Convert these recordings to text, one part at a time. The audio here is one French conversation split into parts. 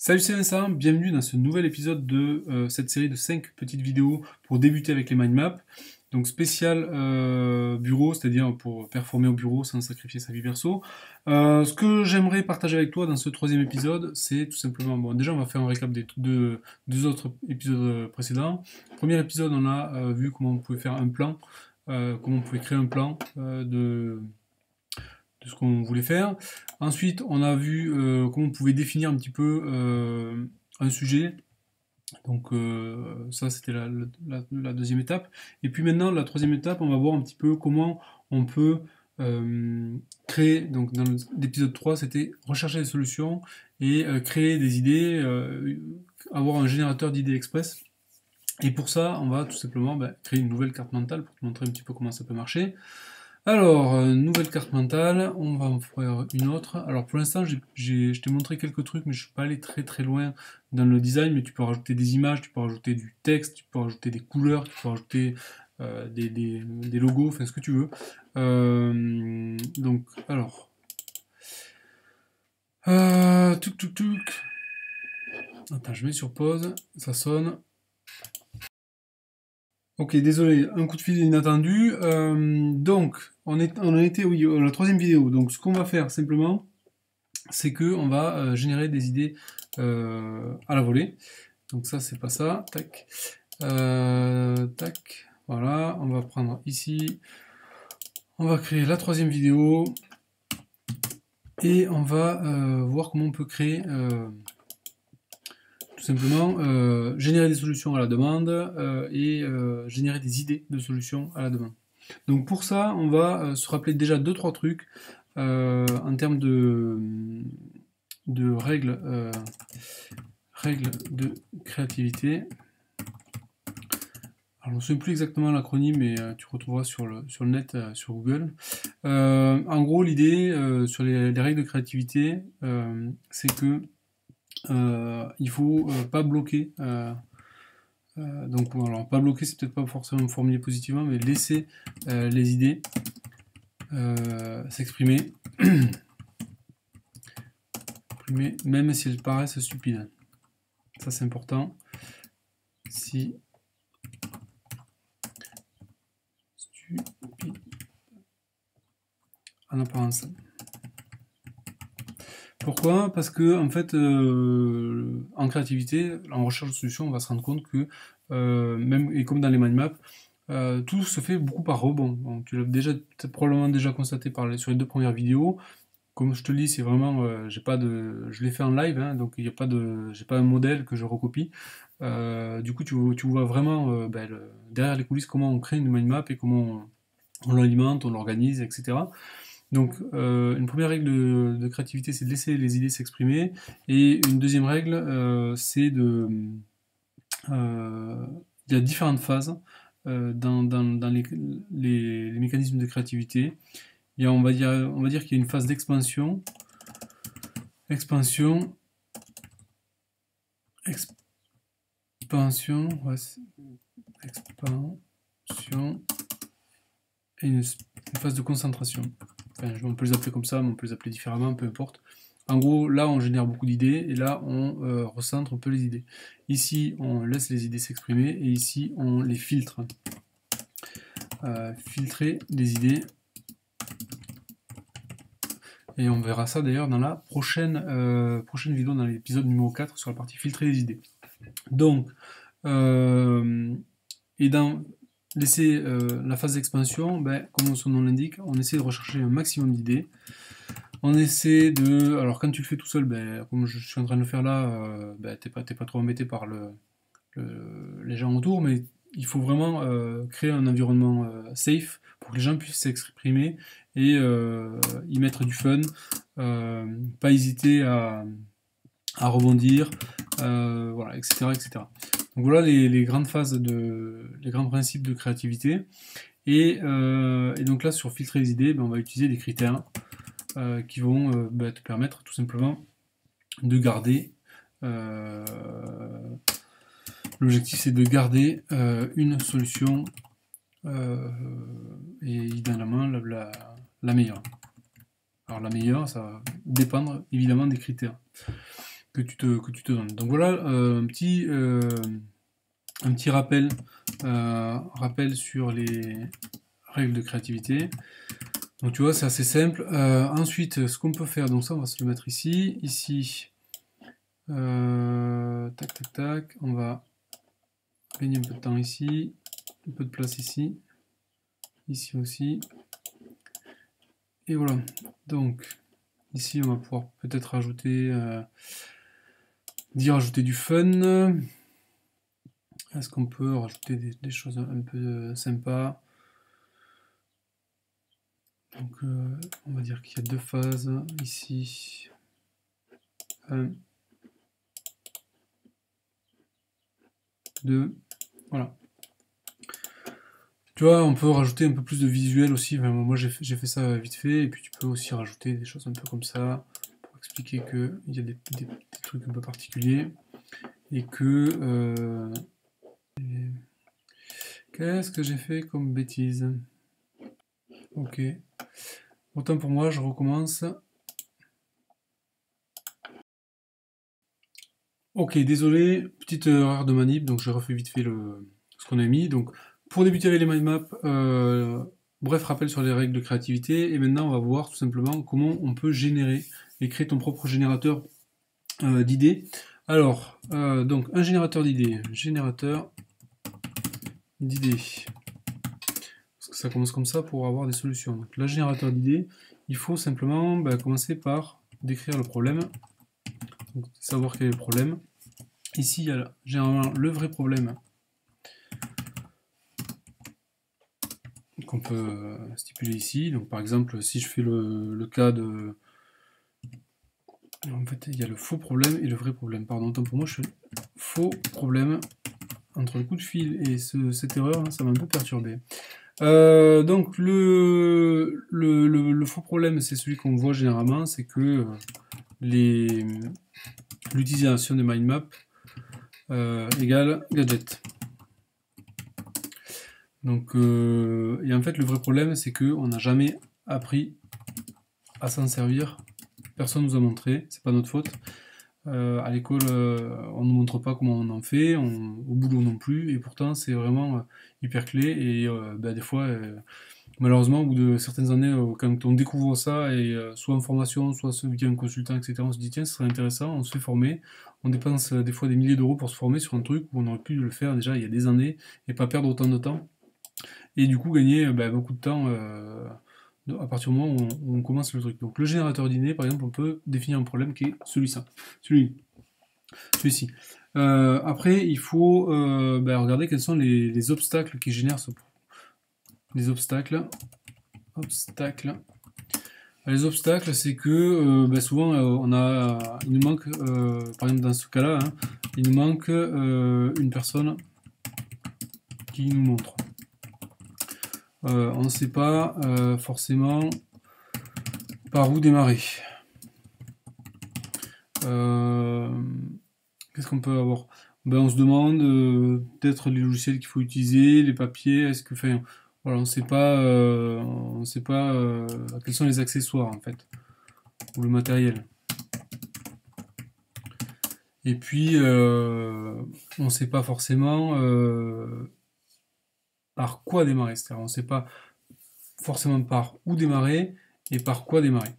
Salut, c'est Vincent, bienvenue dans ce nouvel épisode de cette série de 5 petites vidéos pour débuter avec les mind maps. Donc spécial bureau, c'est-à-dire pour performer au bureau sans sacrifier sa vie perso. Ce que j'aimerais partager avec toi dans ce troisième épisode, c'est tout simplement, bon déjà on va faire un récap des deux autres épisodes précédents. Premier épisode, on a vu comment on pouvait faire un plan, comment on pouvait créer un plan de ce qu'on voulait faire. Ensuite, on a vu comment on pouvait définir un petit peu un sujet. Donc ça, c'était la deuxième étape. Et puis maintenant, la troisième étape, on va voir un petit peu comment on peut créer. Donc dans l'épisode 3, c'était rechercher des solutions et créer des idées, avoir un générateur d'idées express. Et pour ça, on va tout simplement créer une nouvelle carte mentale pour te montrer un petit peu comment ça peut marcher. Alors, nouvelle carte mentale, on va en faire une autre. Alors pour l'instant, je t'ai montré quelques trucs, mais je ne suis pas allé très très loin dans le design, mais tu peux rajouter des images, tu peux rajouter du texte, tu peux rajouter des couleurs, tu peux rajouter des logos, enfin ce que tu veux. Donc, alors... Tuk tuk tuk. Attends, je mets sur pause, ça sonne. Ok, désolé, un coup de fil inattendu. Donc, on en était, oui, à la troisième vidéo. Donc, ce qu'on va faire simplement, c'est que on va générer des idées à la volée. Donc ça, c'est pas ça. Tac, tac. Voilà, on va prendre ici. On va créer la troisième vidéo et on va voir comment on peut créer. Tout simplement générer des solutions à la demande et générer des idées de solutions à la demande. Donc pour ça, on va se rappeler déjà 2-3 trucs en termes de règles de créativité. Alors, je ne me souviens plus exactement l'acronyme, mais tu retrouveras sur le net, sur Google. En gros, l'idée sur les règles de créativité, c'est que il faut pas bloquer. Donc, alors, pas bloquer, c'est peut-être pas forcément formulé positivement, mais laisser les idées s'exprimer, même si elles paraissent stupides. Ça, c'est important. Si stupide en apparence. Pourquoi? Parce que en fait, en créativité, en recherche de solutions, on va se rendre compte que même et comme dans les mind maps, tout se fait beaucoup par rebond. Donc, tu l'as probablement déjà constaté sur les deux premières vidéos. Comme je te le dis, c'est vraiment, je l'ai fait en live, hein, donc il y a pas de, j'ai pas un modèle que je recopie. Du coup, tu vois vraiment derrière les coulisses comment on crée une mind map et comment on l'alimente, on l'organise, etc. Donc, une première règle de créativité, c'est de laisser les idées s'exprimer. Et une deuxième règle, c'est de... il y a différentes phases dans les mécanismes de créativité. On va dire qu'il y a une phase d'expansion, expansion, expansion, ouais, expansion, et une phase de concentration. Enfin, on peut les appeler comme ça, mais on peut les appeler différemment, peu importe. En gros, là, on génère beaucoup d'idées, et là, on recentre un peu les idées. Ici, on laisse les idées s'exprimer, et ici, on les filtre. Filtrer les idées. Et on verra ça d'ailleurs dans la prochaine vidéo, dans l'épisode numéro 4, sur la partie filtrer les idées. Donc, et dans laisser la phase d'expansion, comme son nom l'indique, on essaie de rechercher un maximum d'idées. On essaie de... Alors quand tu le fais tout seul, comme je suis en train de le faire là, t'es pas trop embêté par les gens autour, mais il faut vraiment créer un environnement safe pour que les gens puissent s'exprimer et y mettre du fun, pas hésiter à rebondir, voilà, etc., etc. Donc voilà les grandes phases les grands principes de créativité. Et donc là, sur filtrer les idées, on va utiliser des critères qui vont te permettre tout simplement de garder. L'objectif, c'est de garder une solution et idéalement la meilleure. Alors la meilleure, ça va dépendre évidemment des critères. que tu te donnes. Donc voilà un petit rappel, rappel sur les règles de créativité. Donc tu vois, c'est assez simple. Ensuite, ce qu'on peut faire, donc ça on va se le mettre ici, ici, tac tac tac, on va gagner un peu de temps ici, un peu de place ici, ici aussi, et voilà. Donc ici on va pouvoir peut-être rajouter, rajouter du fun. Est-ce qu'on peut rajouter des choses un peu sympas? Donc on va dire qu'il y a deux phases ici. 1, 2, voilà. Tu vois, on peut rajouter un peu plus de visuel aussi. Enfin, moi j'ai fait ça vite fait, et puis tu peux aussi rajouter des choses un peu comme ça pour expliquer qu'il y a des trucs un peu particuliers et que. Qu'est-ce que j'ai fait comme bêtise? Ok. Autant pour moi, je recommence. Ok, désolé, petite erreur de manip, donc j'ai refait vite fait ce qu'on a mis. Donc, pour débuter avec les mind maps, bref rappel sur les règles de créativité, et maintenant on va voir tout simplement comment on peut générer et créer ton propre générateur d'idées. Alors, donc un générateur d'idées, parce que ça commence comme ça pour avoir des solutions. Donc, le générateur d'idées, il faut simplement commencer par décrire le problème, donc savoir quel est le problème. Ici, il y a généralement le vrai problème qu'on peut stipuler ici. Donc, par exemple, si je fais le cas de... En fait, il y a le faux problème et le vrai problème. Pardon, tant pour moi, je fais faux problème. Entre le coup de fil et cette erreur, hein, ça m'a un peu perturbé. Donc, le faux problème, c'est celui qu'on voit généralement, c'est que l'utilisation des mind maps égale gadget. Donc, et en fait, le vrai problème, c'est qu'on n'a jamais appris à s'en servir. Personne nous a montré, c'est pas notre faute. À l'école, on ne nous montre pas comment on en fait, au boulot non plus, et pourtant c'est vraiment hyper clé. Et des fois, malheureusement, au bout de certaines années, quand on découvre ça, et soit en formation, soit via un consultant, etc., on se dit tiens, ce serait intéressant, on se fait former, on dépense des fois des milliers d'euros pour se former sur un truc où on aurait pu le faire déjà il y a des années et pas perdre autant de temps. Et du coup gagner beaucoup de temps à partir du moment où on commence le truc. Donc le générateur d'idées, par exemple, on peut définir un problème qui est celui-ci. Après, il faut regarder quels sont les obstacles qui génèrent ce problème. Les obstacles. Les obstacles, c'est que souvent il nous manque, par exemple dans ce cas-là, hein, il nous manque une personne qui nous montre. On ne sait pas forcément par où démarrer. Qu'est-ce qu'on peut avoir? On se demande peut-être les logiciels qu'il faut utiliser, les papiers, est-ce que, enfin, voilà, on sait pas quels sont les accessoires en fait, ou le matériel. Et puis, on ne sait pas forcément par quoi démarrer, c'est-à-dire on ne sait pas forcément par où démarrer et par quoi démarrer.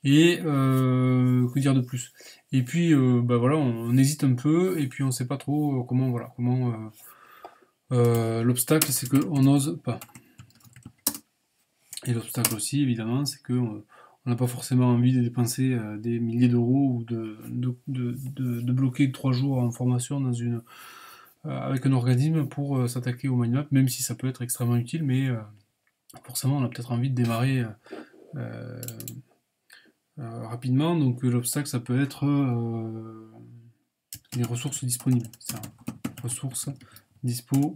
Et que dire de plus? Et puis voilà, on hésite un peu et puis on sait pas trop comment l'obstacle, c'est qu'on n'ose pas. Et l'obstacle aussi, évidemment, c'est que on n'a pas forcément envie de dépenser des milliers d'euros ou de bloquer 3 jours en formation dans avec un organisme pour s'attaquer au mind map, même si ça peut être extrêmement utile, mais forcément on a peut-être envie de démarrer rapidement. Donc l'obstacle, ça peut être les ressources disponibles. Ça. Ressources, dispo.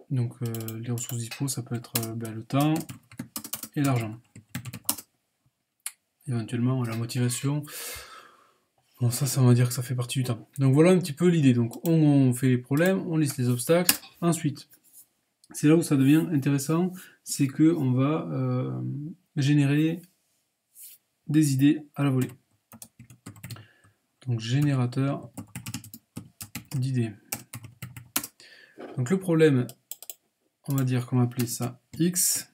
Donc les ressources dispo, ça peut être le temps et l'argent. Éventuellement la motivation. Bon, ça on va dire que ça fait partie du temps. Donc voilà un petit peu l'idée. Donc on fait les problèmes, on liste les obstacles. Ensuite, c'est là où ça devient intéressant, c'est que on va générer des idées à la volée. Donc générateur d'idées. Donc le problème, on va dire qu'on va appeler ça X,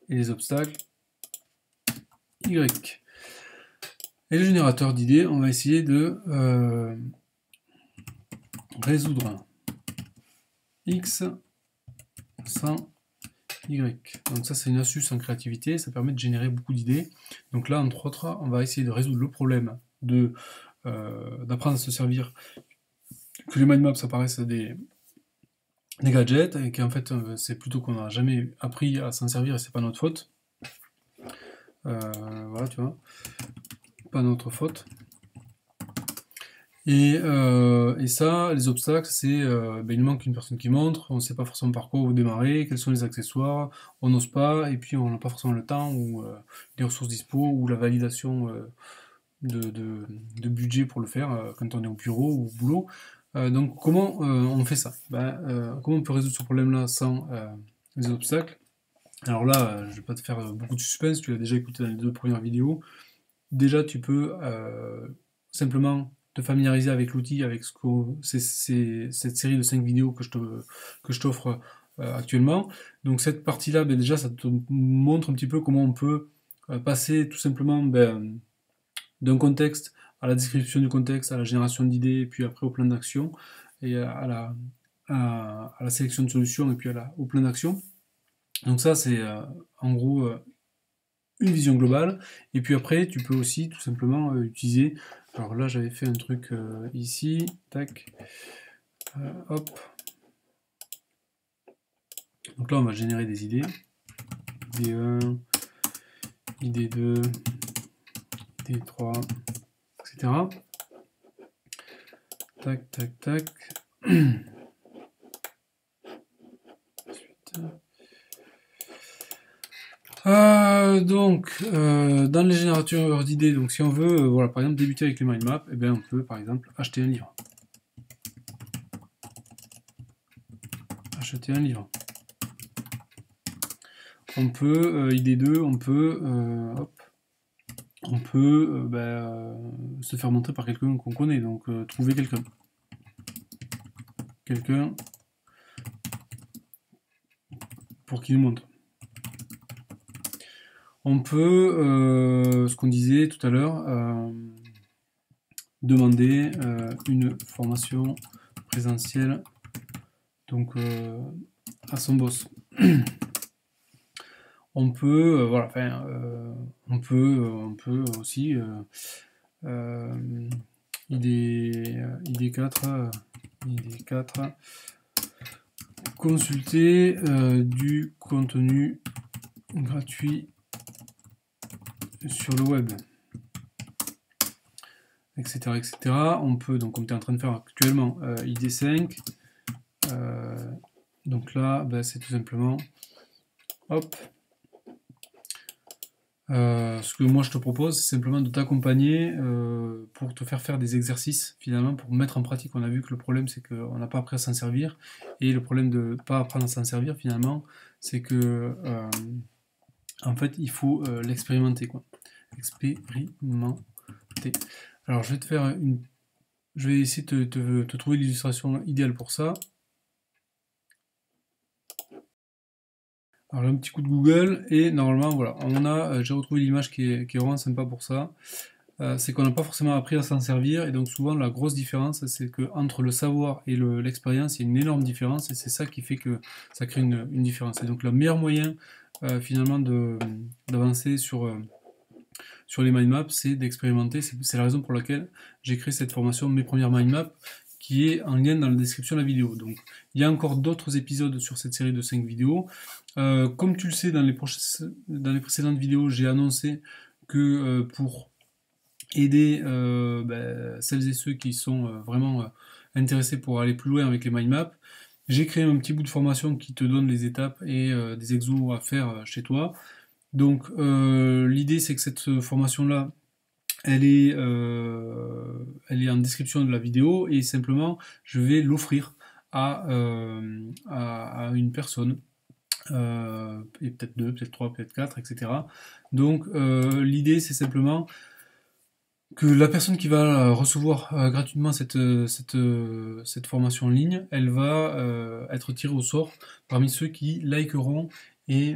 et les obstacles Y. Et le générateur d'idées, on va essayer de résoudre X sans Y. Donc ça, c'est une astuce en créativité, ça permet de générer beaucoup d'idées. Donc là, entre autres, on va essayer de résoudre le problème d'apprendre à se servir, que les mind maps apparaissent des gadgets, et qu'en fait, c'est plutôt qu'on n'a jamais appris à s'en servir, et c'est pas notre faute. Voilà, tu vois, pas notre faute. Et ça, les obstacles, c'est il manque une personne qui montre, on ne sait pas forcément par quoi vous démarrer, quels sont les accessoires, on n'ose pas, et puis on n'a pas forcément le temps, ou les ressources dispo, ou la validation de budget pour le faire quand on est au bureau ou au boulot. Donc comment on fait ça? Comment on peut résoudre ce problème-là sans les obstacles? Alors là, je ne vais pas te faire beaucoup de suspense, tu l'as déjà écouté dans les 2 premières vidéos. Déjà, tu peux simplement te familiariser avec l'outil, avec cette série de 5 vidéos que je t'offre actuellement. Donc cette partie-là, déjà, ça te montre un petit peu comment on peut passer tout simplement d'un contexte à la description du contexte, à la génération d'idées, et puis après au plan d'action, et à la sélection de solutions, et puis au plan d'action. Donc ça, c'est en gros une vision globale. Et puis après, tu peux aussi tout simplement utiliser. Alors là, j'avais fait un truc ici, tac, hop. Donc là, on va générer des idées. Idée 1, idée 2, idée 3, etc. Tac, tac, tac. Dans les générateurs d'idées, donc si on veut, voilà, par exemple, débuter avec les mind maps, eh bien, on peut, par exemple, acheter un livre. Acheter un livre. On peut, idée 2, on peut, se faire montrer par quelqu'un qu'on connaît, donc trouver quelqu'un. Quelqu'un pour qu'il nous montre. On peut, ce qu'on disait tout à l'heure, demander une formation présentielle donc à son boss. On peut, on peut aussi idée 4, consulter du contenu gratuit sur le web, etc. etc. On peut, donc comme tu es en train de faire actuellement, idée 5, donc là, c'est tout simplement, hop, ce que moi je te propose, c'est simplement de t'accompagner pour te faire des exercices finalement, pour mettre en pratique. On a vu que le problème c'est qu'on n'a pas appris à s'en servir, et le problème de ne pas apprendre à s'en servir finalement, c'est que en fait il faut l'expérimenter, quoi. Expérimenter. Alors je vais te faire je vais essayer de te trouver l'illustration idéale pour ça. Alors un petit coup de Google, et normalement voilà, j'ai retrouvé l'image qui est vraiment sympa pour ça. C'est qu'on n'a pas forcément appris à s'en servir, et donc souvent la grosse différence, c'est que entre le savoir et l'expérience, il y a une énorme différence, et c'est ça qui fait que ça crée une différence. Et donc le meilleur moyen finalement d'avancer sur les mind maps, c'est d'expérimenter. C'est la raison pour laquelle j'ai créé cette formation Mes premières mind maps, qui est en lien dans la description de la vidéo. Donc il y a encore d'autres épisodes sur cette série de 5 vidéos. Comme tu le sais, dans les précédentes vidéos, j'ai annoncé que pour aider celles et ceux qui sont vraiment intéressés pour aller plus loin avec les mind maps, j'ai créé un petit bout de formation qui te donne les étapes et des exos à faire chez toi. Donc l'idée, c'est que cette formation-là, elle est en description de la vidéo, et simplement je vais l'offrir à une personne, et peut-être deux, peut-être trois, peut-être quatre, etc. Donc l'idée c'est simplement que la personne qui va recevoir gratuitement cette formation en ligne, elle va être tirée au sort parmi ceux qui likeront et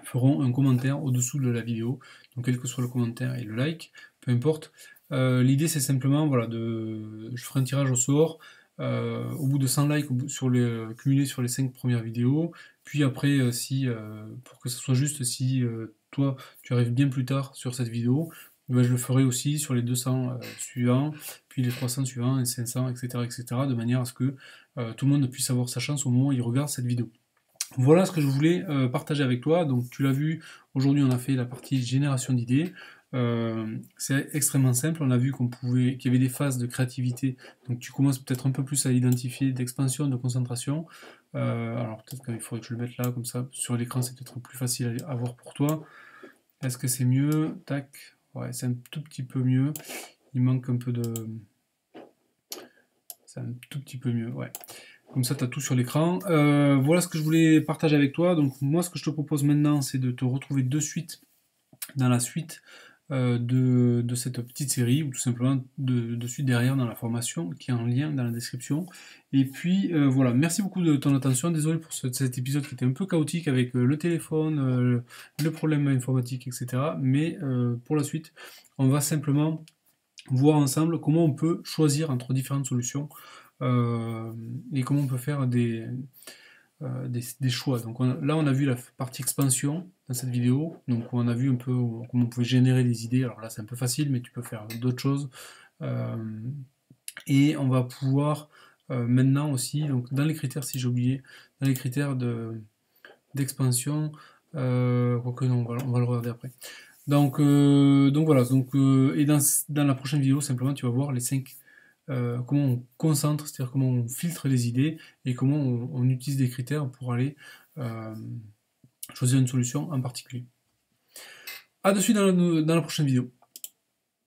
feront un commentaire au-dessous de la vidéo. Donc quel que soit le commentaire et le like, peu importe. L'idée c'est simplement, voilà, je ferai un tirage au sort au bout de 100 likes cumulés sur les 5 premières vidéos. Puis après, pour que ce soit juste, si toi tu arrives bien plus tard sur cette vidéo, ben, je le ferai aussi sur les 200 suivants, puis les 300 suivants, et 500, etc., etc., de manière à ce que tout le monde puisse avoir sa chance au moment où il regarde cette vidéo. Voilà ce que je voulais partager avec toi. Donc tu l'as vu, aujourd'hui on a fait la partie génération d'idées. C'est extrêmement simple, on a vu qu'il y avait des phases de créativité, donc tu commences peut-être un peu plus à identifier d'expansion, de concentration. Alors peut-être qu'il faudrait que je le mette là, comme ça, sur l'écran c'est peut-être plus facile à voir pour toi. Est-ce que c'est mieux? Tac, ouais, c'est un tout petit peu mieux. Il manque un peu de... C'est un tout petit peu mieux, ouais. Comme ça, tu as tout sur l'écran. Voilà ce que je voulais partager avec toi. Donc moi, ce que je te propose maintenant, c'est de te retrouver de suite dans la suite de cette petite série, ou tout simplement de suite derrière dans la formation, qui est en lien dans la description. Et puis voilà, merci beaucoup de ton attention. Désolé pour cet épisode qui était un peu chaotique avec le téléphone, le problème informatique, etc. Mais pour la suite, on va simplement voir ensemble comment on peut choisir entre différentes solutions et comment on peut faire des choix. Donc là, on a vu la partie expansion dans cette vidéo. Donc on a vu un peu comment on pouvait générer des idées. Alors là, c'est un peu facile, mais tu peux faire d'autres choses. Euh, et on va pouvoir maintenant aussi, donc dans les critères, si j'ai oublié, dans les critères d'expansion, quoique non, on va le regarder après. Donc voilà, et dans la prochaine vidéo, simplement, tu vas voir les 5 comment on concentre, c'est-à-dire comment on filtre les idées et comment on utilise des critères pour aller euh, choisir une solution en particulier. A de suite dans la prochaine vidéo.